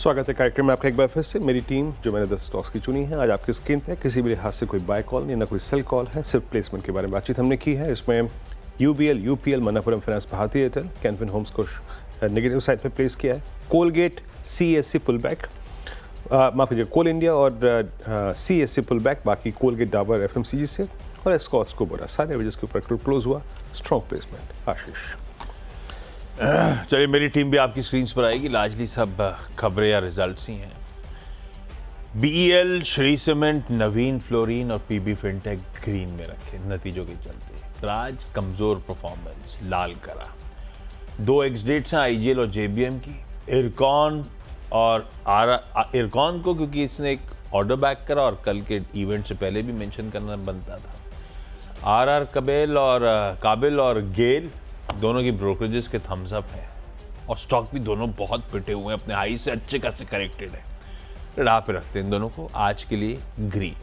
स्वागत है कार्यक्रम में आपका एक बार फिर से। मेरी टीम जो मैंने 10 स्टॉक्स की चुनी है, आज आपकी स्क्रीन पे किसी भी लिहाज से कोई बाय कॉल नहीं, ना कोई सेल कॉल है, सिर्फ प्लेसमेंट के बारे में बातचीत हमने की है। इसमें यूबीएल, यूपीएल, मनप्पुरम फाइनेंस, भारतीय एयरटेल, कैनफिन होम्स को नेगेटिव साइड पे प्लेस किया है। कोलगेट सीएससी पुल बैक, माफ कीजिए, कोल इंडिया और सीएससी पुल बैक, बाकी कोलगेट, डाबर, एफएमसीजी से, और एस्कॉर्ट्स को बोला सारे वजह के ऊपर क्लोज हुआ। Strong placement. आशीष, चलिए मेरी टीम भी आपकी स्क्रीन पर आएगी। लार्जली सब खबरें या रिजल्ट्स ही हैं। बीईएल, श्री सीमेंट, नवीन फ्लोरीन और पीबी फिनटेक ग्रीन में रखे नतीजों के चलते। राज कमजोर परफॉर्मेंस, लाल करा। 2 एक्स डेट्स हैं आईजीएल और जेबीएम की। इरकॉन और इरकॉन को क्योंकि इसने एक ऑर्डर बैक करा और कल के इवेंट से पहले भी मेंशन करना बनता था। आरआर काबिल और गेल दोनों की ब्रोकरेजेस के थम्स अप हैं और स्टॉक भी दोनों बहुत पिटे हुए हैं, अपने हाई से अच्छे खासे करेक्टेड है। राह पे रखते हैं इन दोनों को। आज के लिए ग्रीन।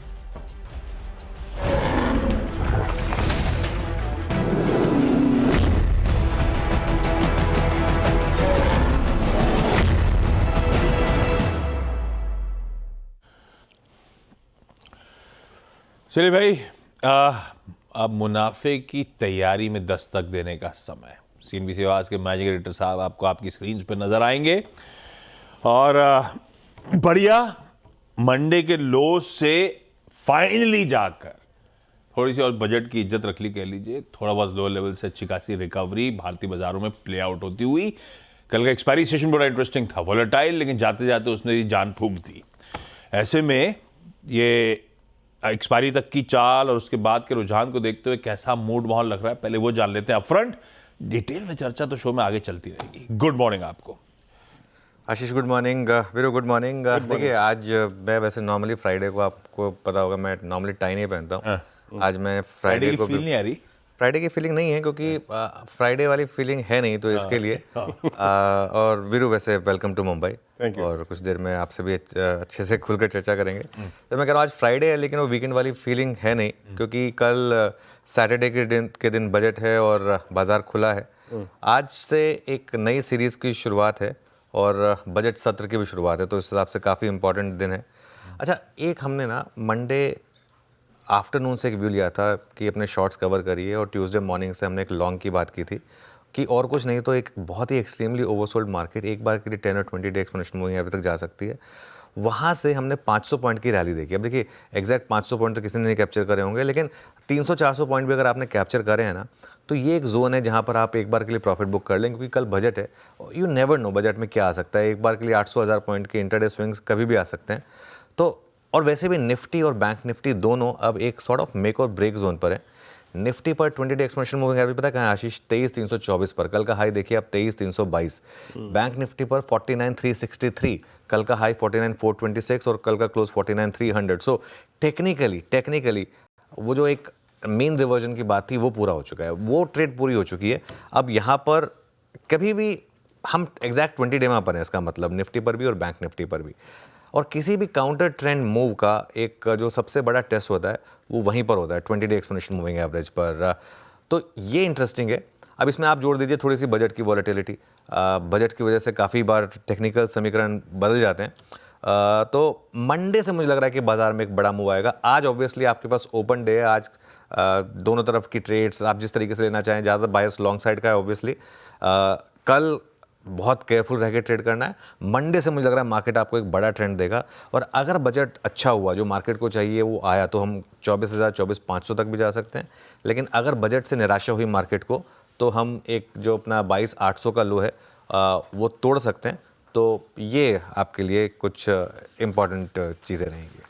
चलिए भाई, अब मुनाफे की तैयारी में दस्तक देने का समय। सीएनबीसी आवाज के मैनेजिंग एडिटर साहब आपको आपकी स्क्रीन पर नजर आएंगे और बढ़िया मंडे के लो से फाइनली जाकर थोड़ी सी और बजट की इज्जत रख ली कह लीजिए। थोड़ा बहुत लो लेवल से अच्छी खासी रिकवरी भारतीय बाजारों में प्ले आउट होती हुई। कल का एक्सपायरी सेशन बड़ा इंटरेस्टिंग था, वोलेटाइल, लेकिन जाते जाते उसने जान फूंक दी। ऐसे में ये एक्सपायरी तक की चाल और उसके बाद के रुझान को देखते हुए कैसा मूड माहौल लग रहा है, पहले वो जान लेते हैं अपफ्रंट। डिटेल में चर्चा तो शो में आगे चलती रहेगी। गुड मॉर्निंग आपको Ashish. Good morning Viru. Good morning. देखिए, आज मैं वैसे नॉर्मली फ्राइडे को, आपको पता होगा, मैं नॉर्मली टाई नहीं पहनता हूँ। आज मैं फ्राइडे को फील नहीं आ रही। फ्राइडे की फीलिंग नहीं है क्योंकि फ्राइडे वाली फीलिंग है नहीं, तो इसके लिए और वीरू वैसे वेलकम टू मुंबई, और कुछ देर में आपसे भी अच्छे से खुलकर चर्चा करेंगे। तो मैं कह रहा हूँ आज फ्राइडे है लेकिन वो वीकेंड वाली फीलिंग है नहीं, क्योंकि कल सैटरडे के दिन बजट है और बाजार खुला है। आज से एक नई सीरीज़ की शुरुआत है और बजट सत्र की भी शुरुआत है, तो इस हिसाब से काफ़ी इंपॉर्टेंट दिन है। अच्छा, एक हमने ना मंडे आफ्टरनून से एक व्यू लिया था कि अपने शॉर्ट्स कवर करिए, और ट्यूसडे मॉर्निंग से हमने एक लॉन्ग की बात की थी कि और कुछ नहीं तो एक बहुत ही एक्सट्रीमली ओवरसोल्ड मार्केट एक बार के लिए 10 और 20 डे एक्सपोनेंशियल मूविंग एवरेज तक जा सकती है। वहाँ से हमने 500 पॉइंट की रैली देखी। अब देखिए, एग्जैक्ट 500 पॉइंट तो किसी ने नहीं कैप्चर करे होंगे, लेकिन 300-400 पॉइंट भी अगर आपने कैप्चर करे हैं ना, तो ये एक जोन है जहाँ पर आप एक बार के लिए प्रॉफिट बुक कर लें, क्योंकि कल बजट है। यू नेवर नो बजट में क्या आ सकता है। एक बार के लिए 800-1000 पॉइंट के इंटरडे स्विंग्स कभी भी आ सकते हैं। तो और वैसे भी निफ्टी और बैंक निफ्टी दोनों अब एक सॉर्ट ऑफ मेक और ब्रेक जोन पर है। निफ्टी पर 20 डे एक्सपोनेंशियल मूविंग एवरेज पता है कहाँ है आशीष? 23,324 पर। कल का हाई देखिए आप 23,322। बैंक निफ्टी पर 49,363, कल का हाई 49,426 और कल का क्लोज 49,300। सो टेक्निकली वो जो एक मेन रिवर्जन की बात थी वो पूरा हो चुका है, वो ट्रेड पूरी हो चुकी है। अब यहाँ पर कभी भी हम एग्जैक्ट 20 डे में पर हैं, इसका मतलब निफ्टी पर भी और बैंक निफ्टी पर भी। और किसी भी काउंटर ट्रेंड मूव का एक जो सबसे बड़ा टेस्ट होता है वो वहीं पर होता है, 20 डे एक्सपोनेंशियल मूविंग एवरेज पर। तो ये इंटरेस्टिंग है। अब इसमें आप जोड़ दीजिए थोड़ी सी बजट की वॉलेटिलिटी। बजट की वजह से काफ़ी बार टेक्निकल समीकरण बदल जाते हैं। तो मंडे से मुझे लग रहा है कि बाजार में एक बड़ा मूव आएगा। आज ऑब्वियसली आपके पास ओपन डे है, आज दोनों तरफ की ट्रेड्स आप जिस तरीके से लेना चाहें, ज़्यादा बायस लॉन्ग साइड का है ऑब्वियसली। कल बहुत केयरफुल रह के ट्रेड करना है। मंडे से मुझे लग रहा है मार्केट आपको एक बड़ा ट्रेंड देगा, और अगर बजट अच्छा हुआ, जो मार्केट को चाहिए वो आया, तो हम 24,000, 24,500 तक भी जा सकते हैं। लेकिन अगर बजट से निराशा हुई मार्केट को, तो हम एक जो अपना 22,800 का लो है वो तोड़ सकते हैं। तो ये आपके लिए कुछ इंपॉर्टेंट चीज़ें रहेंगी।